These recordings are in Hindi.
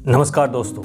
नमस्कार दोस्तों।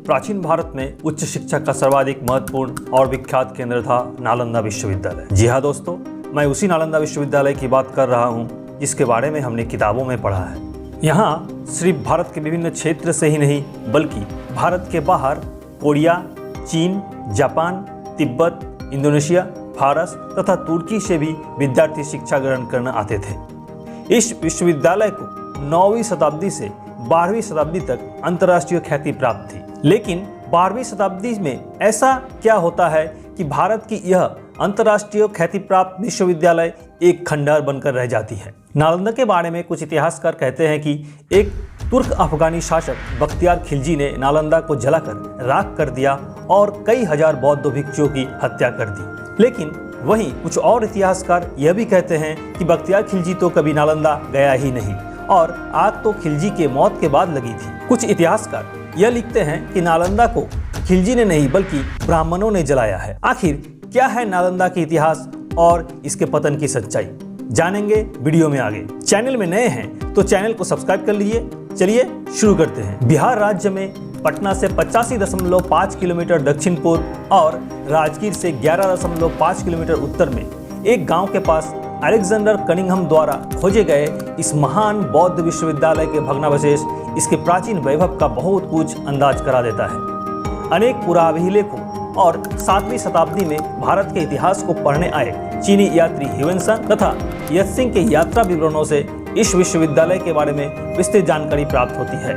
प्राचीन भारत में उच्च शिक्षा का सर्वाधिक महत्वपूर्ण और विख्यात केंद्र था नालंदा विश्वविद्यालय। जी हाँ दोस्तों, मैं उसी नालंदा विश्वविद्यालय की बात कर रहा हूँ जिसके बारे में हमने किताबों में पढ़ा है। यहाँ सिर्फ भारत के विभिन्न क्षेत्र से ही नहीं बल्कि भारत के बाहर कोरिया, चीन, जापान, तिब्बत, इंडोनेशिया, फारस तथा तुर्की से भी विद्यार्थी शिक्षा ग्रहण करने आते थे। इस विश्वविद्यालय को 9वीं शताब्दी से 12वीं शताब्दी तक अंतर्राष्ट्रीय ख्याति प्राप्त थी। लेकिन 12वीं शताब्दी में ऐसा क्या होता है कि भारत की यह अंतर्राष्ट्रीय ख्याति प्राप्त विश्वविद्यालय एक खंडहर बनकर रह जाती है। नालंदा के बारे में कुछ इतिहासकार कहते हैं कि एक तुर्क अफगानी शासक बख्तियार खिलजी ने नालंदा को जलाकर राख कर दिया और कई हजार बौद्ध भिक्षुओं की हत्या कर दी। लेकिन वहीं कुछ और इतिहासकार यह भी कहते हैं कि बख्तियार खिलजी तो कभी नालंदा गया ही नहीं और आग तो खिलजी के मौत के बाद लगी थी। कुछ इतिहासकार यह लिखते हैं कि नालंदा को खिलजी ने नहीं बल्कि ब्राह्मणों ने जलाया है। आखिर क्या है नालंदा के इतिहास और इसके पतन की सच्चाई, जानेंगे वीडियो में आगे। चैनल में नए हैं तो चैनल को सब्सक्राइब कर लीजिए। चलिए शुरू करते हैं। बिहार राज्य में पटना से 85.5 किलोमीटर दक्षिण पूर्व और राजगीर से 11.5 किलोमीटर उत्तर में एक गांव के पास अलेक्जेंडर कनिंघम द्वारा खोजे गए इस महान बौद्ध विश्वविद्यालय के भग्नावशेष इसके प्राचीन वैभव का बहुत कुछ अंदाज करा देता है। अनेक पुराभिलेखों और 7वीं शताब्दी में भारत के इतिहास को पढ़ने आए चीनी यात्री ह्यूएनसांग तथा यत्सिंग के यात्रा विवरणों से इस विश्वविद्यालय के बारे में विस्तृत जानकारी प्राप्त होती है।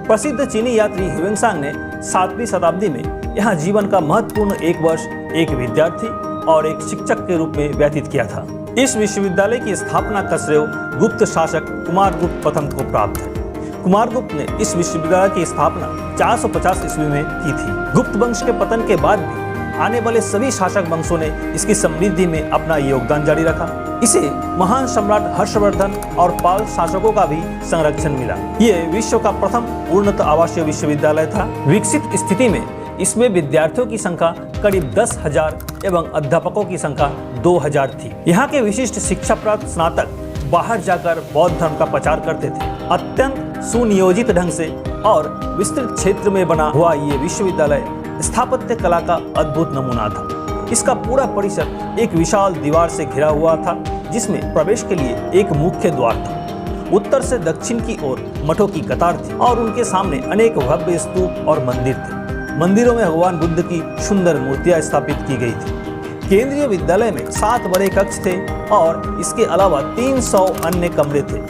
प्रसिद्ध चीनी यात्री ह्यूएनसांग ने 7वीं शताब्दी में यहाँ जीवन का महत्वपूर्ण एक वर्ष एक विद्यार्थी और एक शिक्षक के रूप में व्यतीत किया था। इस विश्वविद्यालय की स्थापना का श्रेय गुप्त शासक कुमारगुप्त प्रथम को प्राप्त है। कुमारगुप्त ने इस विश्वविद्यालय की स्थापना 450 ईस्वी में की थी। गुप्त वंश के पतन के बाद भी आने वाले सभी शासक वंशों ने इसकी समृद्धि में अपना योगदान जारी रखा। इसे महान सम्राट हर्षवर्धन और पाल शासकों का भी संरक्षण मिला। ये विश्व का प्रथम पूर्णतः आवासीय विश्वविद्यालय था। विकसित स्थिति में इसमें विद्यार्थियों की संख्या करीब 10,000 एवं अध्यापकों की संख्या 2,000 थी। यहाँ के विशिष्ट शिक्षा प्राप्त स्नातक बाहर जाकर बौद्ध धर्म का प्रचार करते थे। अत्यंत सुनियोजित ढंग से और विस्तृत क्षेत्र में बना हुआ ये विश्वविद्यालय स्थापत्य कला का अद्भुत नमूना था। इसका पूरा परिसर एक विशाल दीवार से घिरा हुआ था जिसमें प्रवेश के लिए एक मुख्य द्वार था। उत्तर से दक्षिण की ओर मठों की कतार थी और उनके सामने अनेक भव्य स्तूप और मंदिर थे। मंदिरों में भगवान बुद्ध की सुंदर मूर्तियां स्थापित की गई थी। केंद्रीय विद्यालय में 7 बड़े कक्ष थे और इसके अलावा 300 अन्य कमरे थे।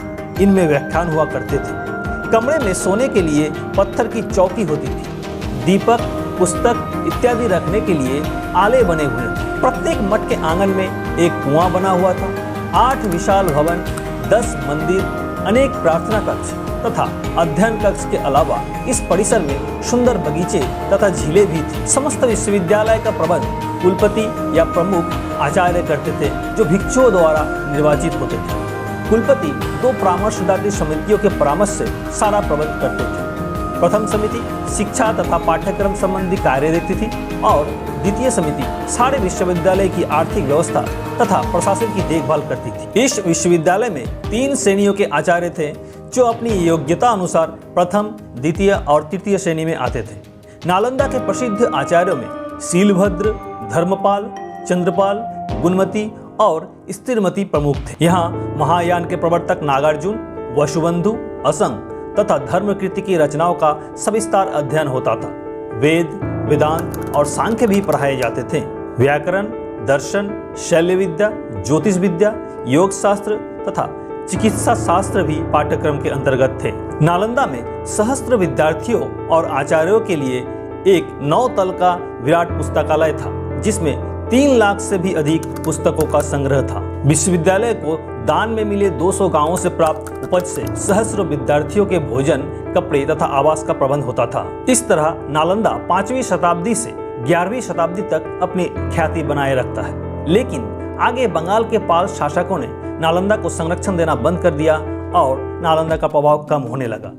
इनमें व्याख्यान हुआ करते थे। कमरे में सोने के लिए पत्थर की चौकी होती थी। दीपक, पुस्तक इत्यादि रखने के लिए आले बने हुए थे। प्रत्येक मठ के आंगन में एक कुआं बना हुआ था। 8 विशाल भवन, 10 मंदिर, अनेक प्रार्थना कक्ष तथा अध्ययन कक्ष के अलावा इस परिसर में सुंदर बगीचे तथा झीलें भी थी। समस्त विश्वविद्यालय का प्रबंध कुलपति या प्रमुख आचार्य करते थे जो भिक्षुओं द्वारा निर्वाचित होते थे। कुलपति 2 परामर्शदात्री समितियों के परामर्श से सारा प्रबंध करते थे। प्रथम समिति शिक्षा तथा पाठ्यक्रम संबंधी कार्य देखती थी और द्वितीय समिति सारे विश्वविद्यालय की आर्थिक व्यवस्था तथा प्रशासन की देखभाल करती थी। इस विश्वविद्यालय में 3 श्रेणियों के आचार्य थे जो अपनी योग्यता अनुसार प्रथम, द्वितीय और तृतीय श्रेणी में आते थे। नालंदा के प्रसिद्ध आचार्यों में शीलभद्र, धर्मपाल, चंद्रपाल, गुणमती और स्थिरमती प्रमुख थे। यहाँ महायान के प्रवर्तक नागार्जुन, वसुबंधु, असंग तथा धर्मकृति की रचनाओं का सविस्तार अध्ययन होता था। वेद, वेदांत और सांख्य भी पढ़ाए जाते थे। व्याकरण, दर्शन, शैल्य विद्या, ज्योतिष विद्या, योग शास्त्र तथा चिकित्सा शास्त्र भी पाठ्यक्रम के अंतर्गत थे। नालंदा में सहस्त्र विद्यार्थियों और आचार्यों के लिए एक 9 तल का विराट पुस्तकालय था जिसमें 3 लाख से भी अधिक पुस्तकों का संग्रह था। विश्वविद्यालय को दान में मिले 200 गांवों से प्राप्त उपज से सहस्त्र विद्यार्थियों के भोजन, कपड़े तथा आवास का प्रबंध होता था। इस तरह नालंदा 5वीं शताब्दी से 11वीं शताब्दी तक अपनी ख्याति बनाए रखता है। लेकिन आगे बंगाल के पाल शासकों ने नालंदा को संरक्षण देना बंद कर दिया और नालंदा का प्रभाव कम होने लगा।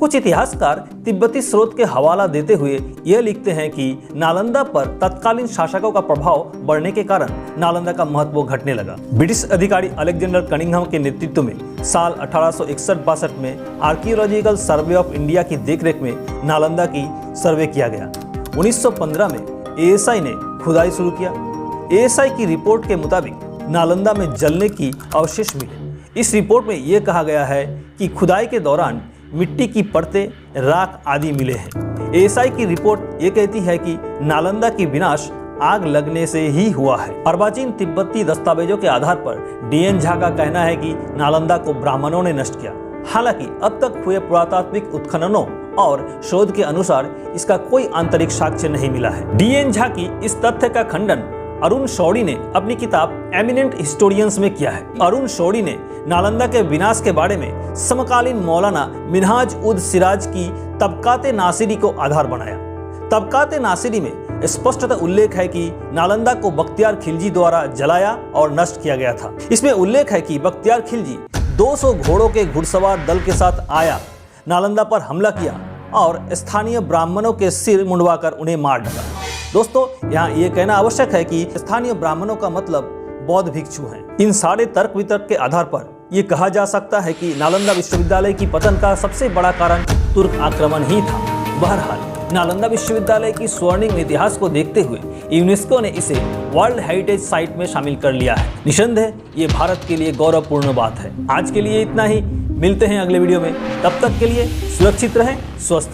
कुछ इतिहासकार तिब्बती स्रोत के हवाला देते हुए यह लिखते हैं कि नालंदा पर तत्कालीन शासकों का प्रभाव बढ़ने के कारण नालंदा का महत्व घटने लगा। ब्रिटिश अधिकारी अलेक्जेंडर कनिंघम के नेतृत्व में साल 1861-62 में आर्कियोलॉजिकल सर्वे ऑफ इंडिया की देखरेख में नालंदा की सर्वे किया गया। 1915 में ASI ने खुदाई शुरू किया। ASI की रिपोर्ट के मुताबिक नालंदा में जलने की अवशेष मिले। इस रिपोर्ट में यह कहा गया है कि खुदाई के दौरान मिट्टी की परतें, राख आदि मिले हैं। ASI की रिपोर्ट ये कहती है कि नालंदा की विनाश आग लगने से ही हुआ है। अर्वाचीन तिब्बती दस्तावेजों के आधार पर DN झा का कहना है कि नालंदा को ब्राह्मणों ने नष्ट किया। हालांकि अब तक हुए पुरातात्विक उत्खननों और शोध के अनुसार इसका कोई आंतरिक साक्ष्य नहीं मिला है। DN झा की इस तथ्य का खंडन अरुण शौरी ने अपनी किताब एमिनेंट हिस्टोरियंस में किया है। अरुण शौरी ने नालंदा के विनाश के बारे में समकालीन मौलाना मिनहाज उद सिराज की तबकाते नासिरी को आधार बनाया। तबकाते नासिरी में स्पष्टतः उल्लेख है कि नालंदा को बख्तियार खिलजी द्वारा जलाया और नष्ट किया गया था। इसमें उल्लेख है कि बख्तियार खिलजी 200 घोड़ों के घुड़सवार दल के साथ आया, नालंदा पर हमला किया और स्थानीय ब्राह्मणों के सिर मुंडवाकर उन्हें मार डाला। दोस्तों, यहाँ ये कहना आवश्यक है कि स्थानीय ब्राह्मणों का मतलब बौद्ध भिक्षु हैं। इन सारे तर्क वितर्क के आधार पर ये कहा जा सकता है कि नालंदा विश्वविद्यालय की पतन का सबसे बड़ा कारण तुर्क आक्रमण ही था। बहरहाल, नालंदा विश्वविद्यालय की स्वर्णिम इतिहास को देखते हुए यूनेस्को ने इसे वर्ल्ड हेरिटेज साइट में शामिल कर लिया है। निसंदेह ये भारत के लिए गौरवपूर्ण बात है। आज के लिए इतना ही, मिलते हैं अगले वीडियो में। तब तक के लिए सुरक्षित रहें, स्वस्थ रहें।